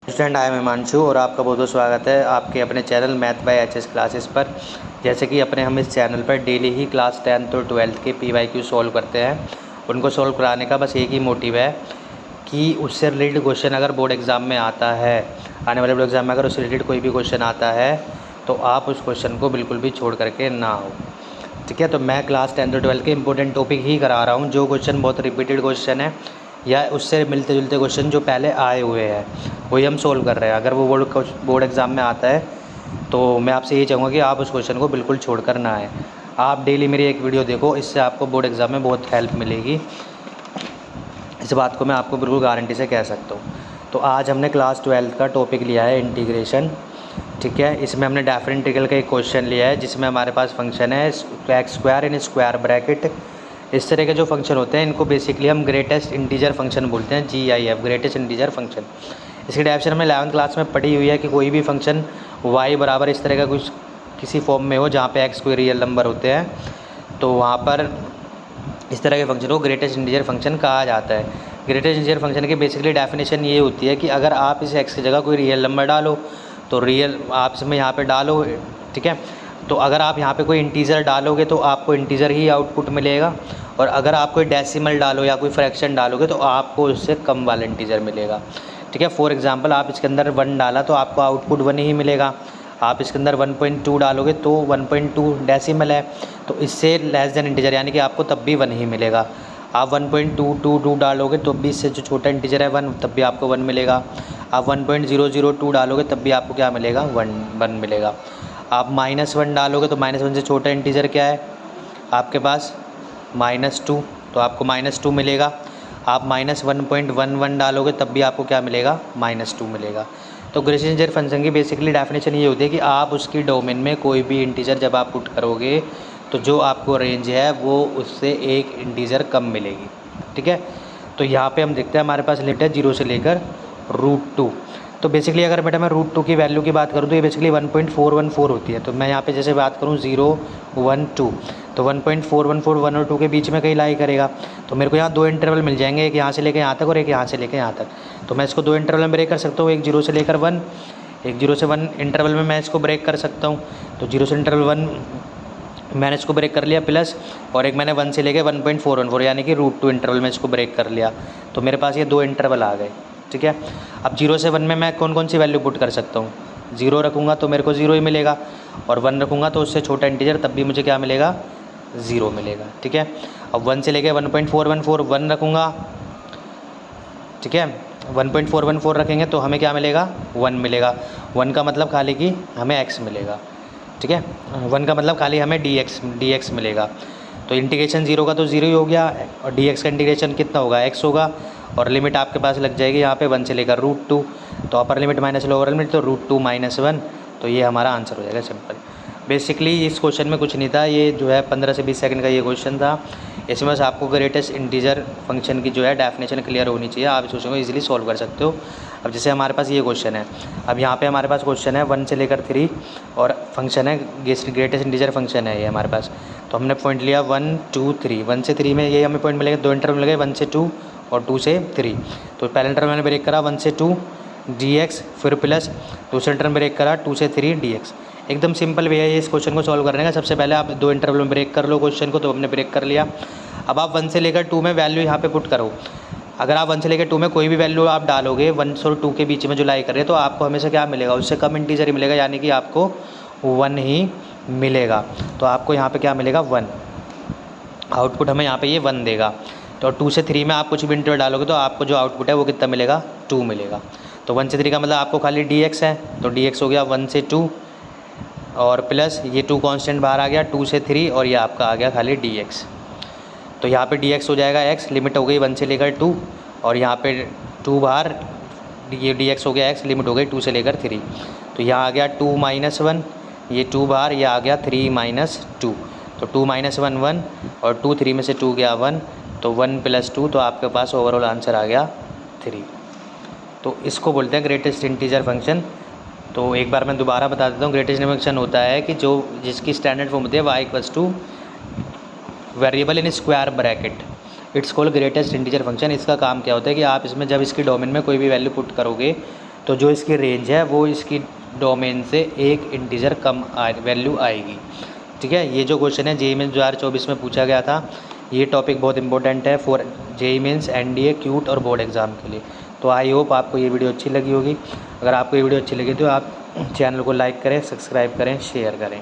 Student, I am Himanshu और आपका बहुत बहुत स्वागत है आपके अपने channel math bye HS classes पर। जैसे कि हम इस चैनल पर डेली ही क्लास 10th और 12th के पीवाईक्यू सॉल्व करते हैं। उनको सॉल्व कराने का बस एक ही मोटिव है कि उससे रिलेटेड क्वेश्चन अगर बोर्ड एग्ज़ाम में आता है, आने वाले बोर्ड एग्ज़ाम में अगर उससे रिलेटेड कोई भी क्वेश्चन आता है तो आप उस क्वेश्चन को बिल्कुल भी छोड़ करके ना हो। ठीक है, तो मैं क्लास 10th और 12th के इंपॉर्टेंट टॉपिक ही करा रहा हूँ। जो क्वेश्चन बहुत रिपीटेड क्वेश्चन है या उससे मिलते जुलते क्वेश्चन जो पहले आए हुए हैं वही हम सोल्व कर रहे हैं। अगर वो बोर्ड एग्ज़ाम में आता है तो मैं आपसे यही चाहूँगा कि आप उस क्वेश्चन को बिल्कुल छोड़ कर ना आए। आप डेली मेरी एक वीडियो देखो, इससे आपको बोर्ड एग्ज़ाम में बहुत हेल्प मिलेगी। इस बात को मैं आपको बिल्कुल गारंटी से कह सकता हूँ। तो आज हमने क्लास 12th का टॉपिक लिया है इंटीग्रेशन। ठीक है, इसमें हमने डिफरेंशियल का एक क्वेश्चन लिया है जिसमें हमारे पास फंक्शन है x square in square bracket. इस तरह के जो फंक्शन होते हैं इनको बेसिकली हम ग्रेटेस्ट इंटीजर फंक्शन बोलते हैं, GIF, ग्रेटेस्ट इंटीजर फंक्शन। इसकी डेफिनेशन हमें 11th क्लास में पढ़ी हुई है कि कोई भी फंक्शन y बराबर इस तरह का कुछ किसी फॉर्म में हो जहाँ पे x कोई रियल नंबर होते हैं तो वहाँ पर इस तरह के फंक्शन को ग्रेटेस्ट इंटीजर फंक्शन कहा जाता है। ग्रेटेस्ट इंटीजर फंक्शन की बेसिकली डेफिनेशन ये होती है कि अगर आप इस x की जगह कोई रियल नंबर डालो तो रियल आप इसमें यहाँ पे डालो। ठीक है, तो अगर आप यहाँ पे कोई इंटीजर डालोगे तो आपको इंटीजर ही आउटपुट मिलेगा, और अगर आप कोई डेसिमल डालो या कोई फ्रैक्शन डालोगे तो आपको उससे कम वाला इंटीजर मिलेगा। ठीक है, फॉर एग्जांपल आप इसके अंदर 1 डाला तो आपको आउटपुट 1 ही मिलेगा। आप इसके अंदर 1.2 डालोगे तो 1.2 डेसिमल है तो इससे लेस देन इंटीजर यानी कि आपको तब भी 1 ही मिलेगा। आप 1.222 डालोगे तो भी इससे जो छोटा इंटीजर है 1 तब भी आपको 1 मिलेगा। आप 1.002 डालोगे तब भी आपको क्या मिलेगा, 1 मिलेगा। आप -1 डालोगे तो -1 से छोटा इंटीजर क्या है आपके पास, -2, तो आपको -2 मिलेगा। आप -1.11 डालोगे तब भी आपको क्या मिलेगा, -2 मिलेगा। तो ग्रेटेस्ट इंटीजर फंक्शन की बेसिकली डेफिनेशन ये होती है कि आप उसकी डोमेन में कोई भी इंटीजर जब आप पुट करोगे तो जो आपको रेंज है वो उससे एक इंटीजर कम मिलेगी। ठीक है, तो यहाँ पे हम देखते हैं हमारे पास लिमिट है 0 से लेकर √2। तो बेसिकली अगर बेटा मैं √2 की वैल्यू की बात करूँ तो ये बेसिकली 1.414 होती है। तो मैं यहाँ पे जैसे बात करूँ 0, 1, 2, तो 1.414 1 और 2 के बीच में कहीं लाई करेगा। तो मेरे को यहाँ 2 इंटरवल मिल जाएंगे, एक यहाँ से लेकर यहाँ तक और एक यहाँ से लेकर यहाँ तक। तो मैं इसको 2 इंटरवल में ब्रेक कर सकता हूँ, एक 0 से लेकर 1, एक 0 से 1 इंटरवल में मैं इसको ब्रेक कर सकता हूँ। तो 0 से इंटरवल 1 मैंने इसको ब्रेक कर लिया प्लस, और एक मैंने 1 से लेके 1.414 यानी कि √2 इंटरवल में इसको ब्रेक कर लिया। तो मेरे पास ये 2 इंटरवल आ गए। ठीक है, अब 0 से 1 में मैं कौन कौन सी वैल्यू पुट कर सकता हूँ, 0 रखूँगा तो मेरे को 0 ही मिलेगा, और 1 रखूँगा तो उससे छोटा इंटीजर तब भी मुझे क्या मिलेगा, 0 मिलेगा। ठीक है, अब 1 से लेके 1.414 1 रखूँगा। ठीक है, 1.414 रखेंगे तो हमें क्या मिलेगा, 1 मिलेगा। 1 का मतलब खाली कि हमें x मिलेगा। ठीक है, 1 का मतलब खाली हमें dx मिलेगा। तो इंटीग्रेशन 0 का तो 0 ही हो गया, और dx का इंटीग्रेशन कितना होगा, x होगा, और लिमिट आपके पास लग जाएगी यहाँ पे 1 से लेकर √2। तो upper limit minus lower limit तो √2 - 1, तो ये हमारा आंसर हो जाएगा सिंपल। बेसिकली इस क्वेश्चन में कुछ नहीं था, ये जो है 15 से 20 सेकंड का ये क्वेश्चन था। इसमें बस आपको ग्रेटेस्ट इंटीजर फंक्शन की जो है डेफिनेशन क्लियर होनी चाहिए, आप इस क्वेश्चन को इजीली सॉल्व कर सकते हो। अब जैसे हमारे पास ये क्वेश्चन है, अब यहाँ पे हमारे पास क्वेश्चन है 1 से लेकर 3 और फंक्शन है ग्रेटेस्ट इंटीजर फंक्शन है ये हमारे पास। तो हमने पॉइंट लिया 1, 2, 3, 1 से 3 में ये हमें पॉइंट मिलेगा, 2 इंटरवल मिलेगा 1 से 2 और 2 से 3। तो पहले इंटरवल मैंने ब्रेक करा 1 से 2 dx, फिर प्लस दूसरे इंटरवल ब्रेक करा 2 से 3 dx। एकदम सिंपल वे है इस क्वेश्चन को सॉल्व करने का। सबसे पहले आप 2 इंटरवल में ब्रेक कर लो क्वेश्चन को, तो हमने ब्रेक कर लिया। अब आप 1 से लेकर 2 में वैल्यू यहाँ पे पुट करो। अगर आप 1 से लेकर 2 में कोई भी वैल्यू आप डालोगे 1 और 2 के बीच में जो लाई कर रहे हैं तो आपको हमेशा क्या मिलेगा, उससे कम इंटीजर ही मिलेगा, यानी कि आपको 1 ही मिलेगा। तो आपको यहाँ पे क्या मिलेगा, 1 आउटपुट हमें यहाँ पे ये 1 देगा। तो 2 से 3 में आप कुछ भी इंटरवल डालोगे तो आपको जो आउटपुट है वो कितना मिलेगा, 2 मिलेगा। तो 1 से 3 का मतलब आपको खाली dx है, तो dx हो गया 1 से 2 और प्लस ये 2 कांस्टेंट बाहर आ गया 2 से 3 और ये आपका आ गया खाली dx। तो यहाँ पे dx हो जाएगा x, लिमिट हो गई 1 से लेकर 2, और यहाँ पे 2 बाहर, ये dx हो गया x, लिमिट हो गई 2 से लेकर 3। तो यहाँ आ गया 2 - 1, ये 2 बाहर, ये आ गया 3 - 2। तो 2 - 1 1 और 2 3 में से 2 गया 1, तो 1 + 2, तो आपके पास ओवरऑल आंसर आ गया 3। तो इसको बोलते हैं ग्रेटेस्ट इंटीजर फंक्शन। तो एक बार मैं दोबारा बता देता हूँ, ग्रेटेस्ट इंटीजर फंक्शन होता है कि जो जिसकी स्टैंडर्ड फॉर्म होती है y = variable in square bracket, it's called greatest integer function. इसका काम क्या होता है कि आप इसमें जब इसकी डोमेन में कोई भी वैल्यू पुट करोगे तो जो इसकी रेंज है वो इसकी डोमेन से एक इंटीजर कम वैल्यू आएगी। ठीक है, ये जो क्वेश्चन है जेईई मेंस 2024 में पूछा गया था। ये टॉपिक बहुत इंपॉर्टेंट है for JEE mains, NDA, CUET और बोर्ड एग्ज़ाम के लिए। तो आई होप आपको ये वीडियो अच्छी लगी होगी। अगर आपको ये वीडियो अच्छी लगी तो आप चैनल को लाइक करें, सब्सक्राइब करें, शेयर करें।